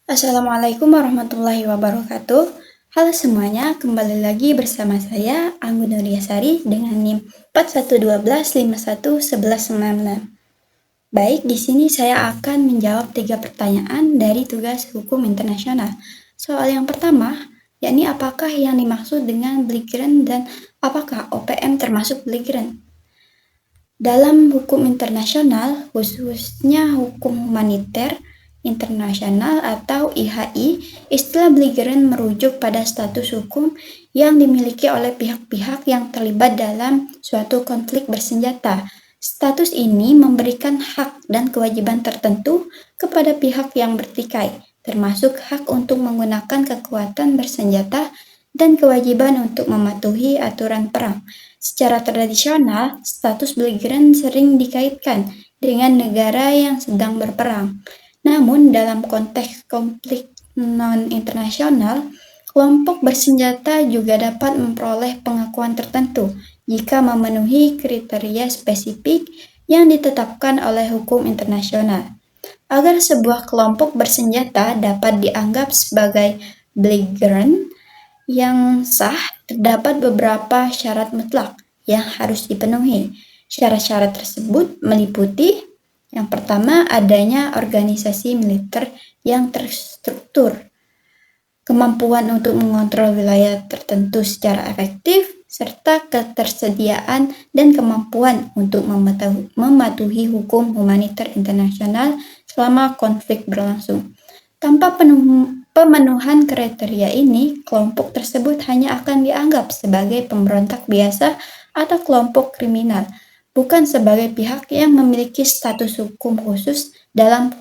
Assalamualaikum warahmatullahi wabarakatuh. Halo semuanya, kembali lagi bersama saya Anggun Nuryasari dengan NIM 4112511196. Baik, di sini saya akan menjawab 3 pertanyaan dari tugas hukum internasional. Soal yang pertama, yakni apakah yang dimaksud dengan belligerent dan apakah OPM termasuk belligerent? Dalam hukum internasional, khususnya hukum humaniter internasional atau IHI, istilah belligerent merujuk pada status hukum yang dimiliki oleh pihak-pihak yang terlibat dalam suatu konflik bersenjata. Status ini memberikan hak dan kewajiban tertentu kepada pihak yang bertikai, termasuk hak untuk menggunakan kekuatan bersenjata dan kewajiban untuk mematuhi aturan perang. Secara tradisional, status belligerent sering dikaitkan dengan negara yang sedang berperang. Namun, dalam konteks konflik non-internasional, kelompok bersenjata juga dapat memperoleh pengakuan tertentu jika memenuhi kriteria spesifik yang ditetapkan oleh hukum internasional. Agar sebuah kelompok bersenjata dapat dianggap sebagai belligerent yang sah, terdapat beberapa syarat mutlak yang harus dipenuhi. Syarat-syarat tersebut meliputi yang pertama, adanya organisasi militer yang terstruktur, kemampuan untuk mengontrol wilayah tertentu secara efektif, serta ketersediaan dan kemampuan untuk mematuhi hukum humaniter internasional selama konflik berlangsung. Tanpa pemenuhan kriteria ini, kelompok tersebut hanya akan dianggap sebagai pemberontak biasa atau kelompok kriminal, bukan sebagai pihak yang memiliki status hukum khusus dalam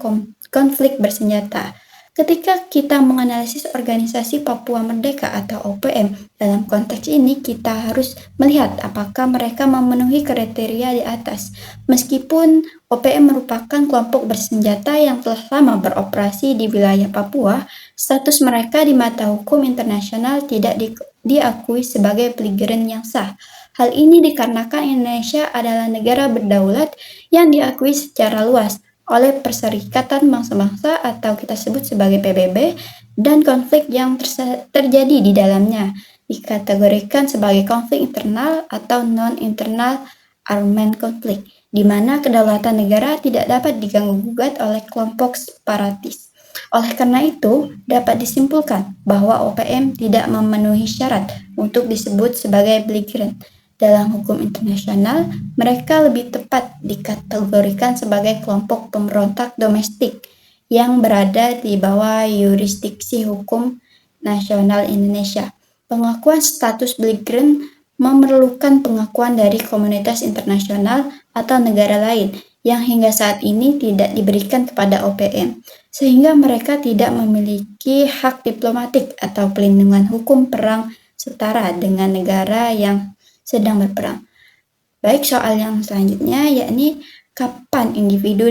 konflik bersenjata. Ketika kita menganalisis organisasi Papua Merdeka atau OPM, dalam konteks ini kita harus melihat apakah mereka memenuhi kriteria di atas. Meskipun OPM merupakan kelompok bersenjata yang telah lama beroperasi di wilayah Papua, status mereka di mata hukum internasional tidak diakui sebagai belligerent yang sah. Hal ini dikarenakan Indonesia adalah negara berdaulat yang diakui secara luas oleh Perserikatan Bangsa-Bangsa atau kita sebut sebagai PBB, dan konflik yang terjadi di dalamnya dikategorikan sebagai konflik internal atau non-internal armed conflict, di mana kedaulatan negara tidak dapat diganggu-gugat oleh kelompok separatis. Oleh karena itu, dapat disimpulkan bahwa OPM tidak memenuhi syarat untuk disebut sebagai belligerent. Dalam hukum internasional, mereka lebih tepat dikategorikan sebagai kelompok pemberontak domestik yang berada di bawah yurisdiksi hukum nasional Indonesia. Pengakuan status belligerent memerlukan pengakuan dari komunitas internasional atau negara lain yang hingga saat ini tidak diberikan kepada OPM, sehingga mereka tidak memiliki hak diplomatik atau pelindungan hukum perang setara dengan negara yang sedang berperang. Baik, soal yang selanjutnya yakni kapan individu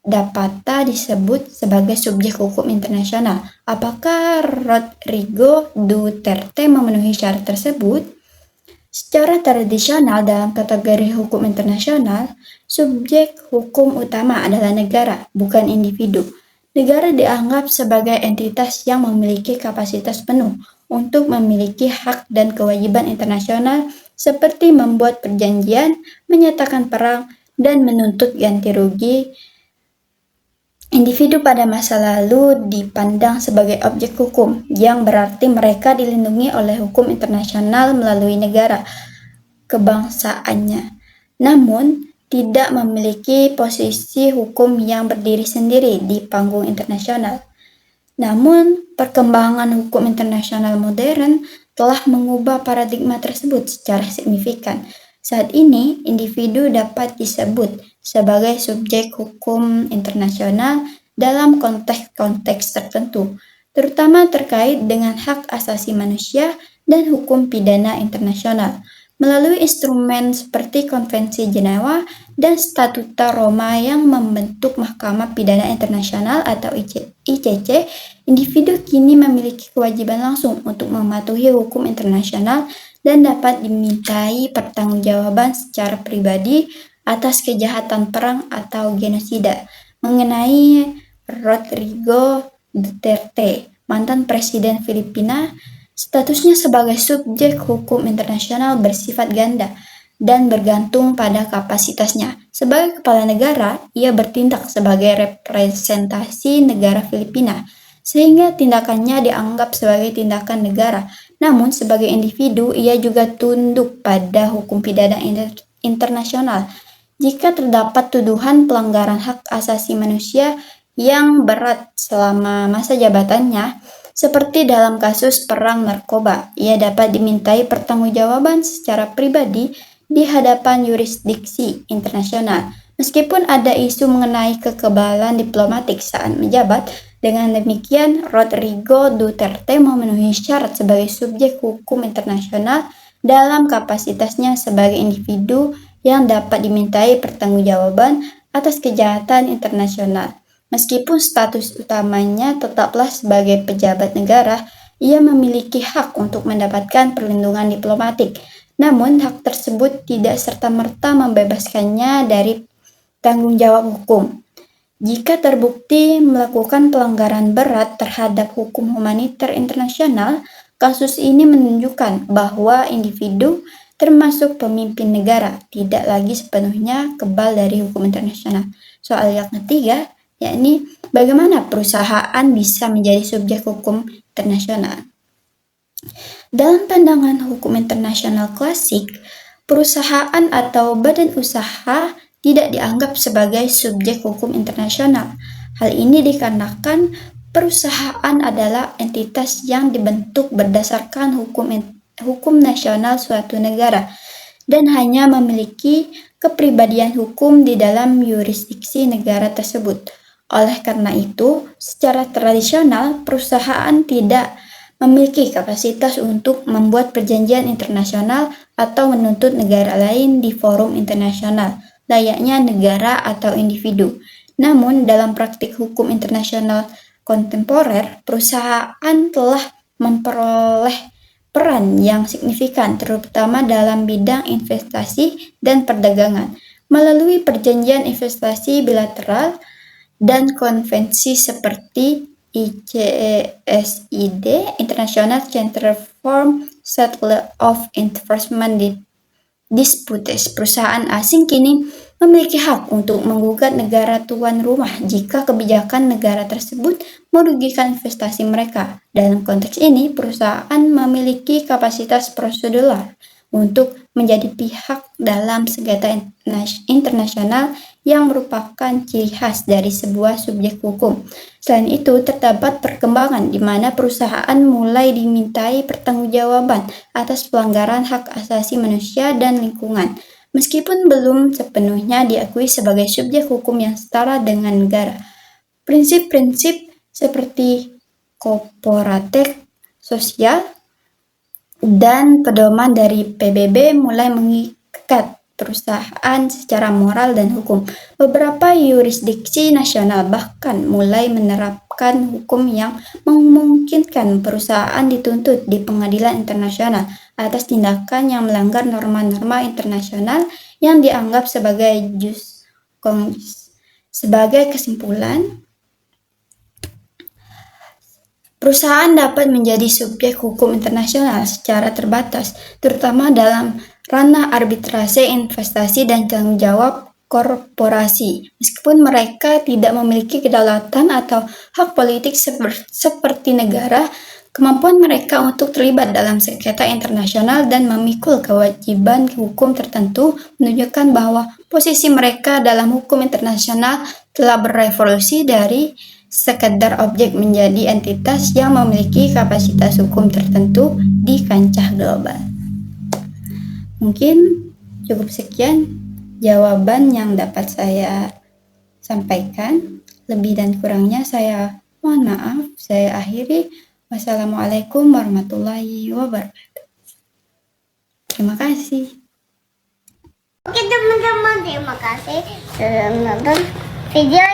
dapat disebut sebagai subjek hukum internasional. Apakah Rodrigo Duterte memenuhi syarat tersebut? Secara tradisional dalam kategori hukum internasional, subjek hukum utama adalah negara, bukan individu. Negara dianggap sebagai entitas yang memiliki kapasitas penuh untuk memiliki hak dan kewajiban internasional seperti membuat perjanjian, menyatakan perang, dan menuntut ganti rugi. Individu pada masa lalu dipandang sebagai objek hukum, yang berarti mereka dilindungi oleh hukum internasional melalui negara kebangsaannya, namun tidak memiliki posisi hukum yang berdiri sendiri di panggung internasional. Namun, perkembangan hukum internasional modern telah mengubah paradigma tersebut secara signifikan. Saat ini, individu dapat disebut sebagai subjek hukum internasional dalam konteks-konteks tertentu, terutama terkait dengan hak asasi manusia dan hukum pidana internasional. Melalui instrumen seperti Konvensi Jenewa dan Statuta Roma yang membentuk Mahkamah Pidana Internasional atau ICC, individu kini memiliki kewajiban langsung untuk mematuhi hukum internasional dan dapat dimintai pertanggungjawaban secara pribadi atas kejahatan perang atau genosida. Mengenai Rodrigo Duterte, mantan Presiden Filipina, statusnya sebagai subjek hukum internasional bersifat ganda dan bergantung pada kapasitasnya. Sebagai kepala negara, ia bertindak sebagai representasi negara Filipina, sehingga tindakannya dianggap sebagai tindakan negara. Namun, sebagai individu, ia juga tunduk pada hukum pidana internasional. Jika terdapat tuduhan pelanggaran hak asasi manusia yang berat selama masa jabatannya, seperti dalam kasus perang narkoba, ia dapat dimintai pertanggungjawaban secara pribadi di hadapan yurisdiksi internasional. Meskipun ada isu mengenai kekebalan diplomatik saat menjabat, dengan demikian Rodrigo Duterte memenuhi syarat sebagai subjek hukum internasional dalam kapasitasnya sebagai individu yang dapat dimintai pertanggungjawaban atas kejahatan internasional. Meskipun status utamanya tetaplah sebagai pejabat negara, ia memiliki hak untuk mendapatkan perlindungan diplomatik. Namun, hak tersebut tidak serta-merta membebaskannya dari tanggung jawab hukum. Jika terbukti melakukan pelanggaran berat terhadap hukum humaniter internasional, kasus ini menunjukkan bahwa individu, termasuk pemimpin negara, tidak lagi sepenuhnya kebal dari hukum internasional. Soal yang ketiga, yakni bagaimana perusahaan bisa menjadi subjek hukum internasional. Dalam pandangan hukum internasional klasik, perusahaan atau badan usaha tidak dianggap sebagai subjek hukum internasional. Hal ini dikarenakan perusahaan adalah entitas yang dibentuk berdasarkan hukum nasional suatu negara dan hanya memiliki kepribadian hukum di dalam yurisdiksi negara tersebut. Oleh karena itu, secara tradisional perusahaan tidak memiliki kapasitas untuk membuat perjanjian internasional atau menuntut negara lain di forum internasional, layaknya negara atau individu. Namun, dalam praktik hukum internasional kontemporer, perusahaan telah memperoleh peran yang signifikan, terutama dalam bidang investasi dan perdagangan, melalui perjanjian investasi bilateral dan konvensi seperti ICSID, International Center for Settlement of Investment Disputes. Perusahaan asing kini memiliki hak untuk menggugat negara tuan rumah jika kebijakan negara tersebut merugikan investasi mereka. Dalam konteks ini, perusahaan memiliki kapasitas prosedural untuk menjadi pihak dalam sengketa internasional yang merupakan ciri khas dari sebuah subjek hukum. Selain itu, terdapat perkembangan di mana perusahaan mulai dimintai pertanggungjawaban atas pelanggaran hak asasi manusia dan lingkungan, meskipun belum sepenuhnya diakui sebagai subjek hukum yang setara dengan negara. Prinsip-prinsip seperti korporatif sosial dan pedoman dari PBB mulai mengikat perusahaan secara moral dan hukum. Beberapa yurisdiksi nasional bahkan mulai menerapkan hukum yang memungkinkan perusahaan dituntut di pengadilan internasional atas tindakan yang melanggar norma-norma internasional yang dianggap sebagai jus kongens. Sebagai kesimpulan, perusahaan dapat menjadi subjek hukum internasional secara terbatas, terutama dalam ranah arbitrase investasi dan tanggung jawab korporasi. Meskipun mereka tidak memiliki kedaulatan atau hak politik seperti negara, kemampuan mereka untuk terlibat dalam sengketa internasional dan memikul kewajiban hukum tertentu menunjukkan bahwa posisi mereka dalam hukum internasional telah berevolusi dari sekedar objek menjadi entitas yang memiliki kapasitas hukum tertentu di kancah global. Mungkin cukup sekian jawaban yang dapat saya sampaikan. Lebih dan kurangnya saya mohon maaf. Saya akhiri. Wassalamualaikum warahmatullahi wabarakatuh. Terima kasih. Oke teman-teman, terima kasih sudah menonton video